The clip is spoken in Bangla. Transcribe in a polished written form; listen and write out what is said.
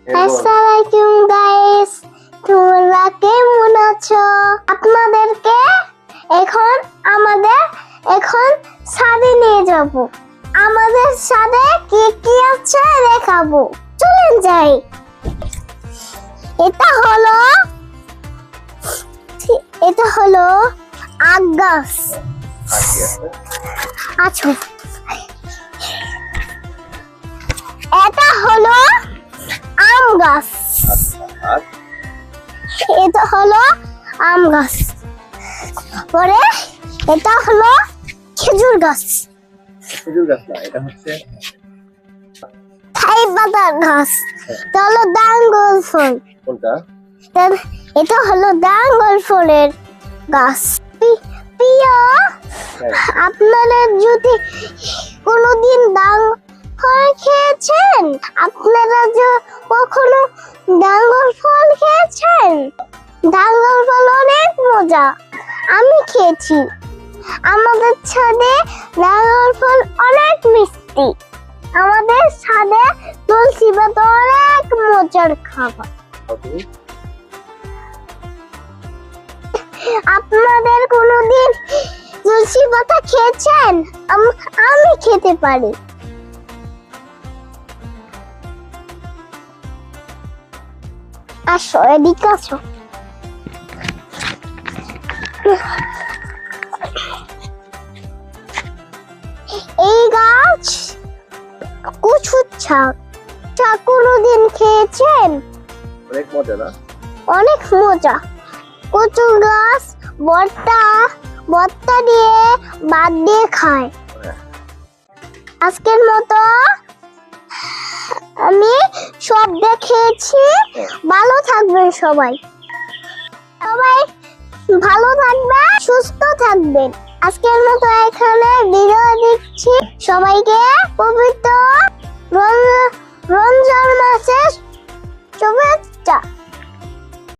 আসসালামু গাইস, তোমরা কেমন আছো? আপনাদেরকে এখন ছাদে নিয়ে যাব। আমাদের ছাদে কি কি আছে দেখাবো। চলেন যাই। এটা হলো আম গাছ। আচ্ছা, এটা হলো আম গাছ। এটা হলো আম গাছ। পরে এটা হলো খেজুর গাছ। খেজুর গাছ না, এটা হচ্ছে থাই পাতার গাছ। এটা হলো ডাঙ্গল ফল। কোনটা? এটা হলো ডাঙ্গল ফলের গাছ। প্রিয়, আপনারা যদি কোনোদিন ডাঙ্গল ফল খেয়েছেন, আপনারা কখনো ডাঙ্গল ফল খেয়েছেন? ডাঙ্গল ফল অনেক মজা, আমি খেয়েছি। আমাদের ছাদে ডাঙ্গল ফল অনেক মিষ্টি। আমাদের ছাদে তুলসী পাতা অনেক মজার খাবার। আপনাদের কোনোদিন তুলসী পাতা খেয়েছেন? আমি খেতে পারি। আসো, এদিকে আসো। এই গাছ কচুর শাক। কোনোদিন খেয়েছেন? অনেক মজা না? অনেক মজা। কচু গাছ ভর্তা দিয়ে ভাত দিয়ে খায়। আজকের মতো আমি সব দেখেছি। ভালো থাকবেন সবাই। ভালো থাকবেন, সুস্থ থাকবেন। আজকের মতো এখানে বিদায় দিচ্ছি সবাইকে। পবিত্র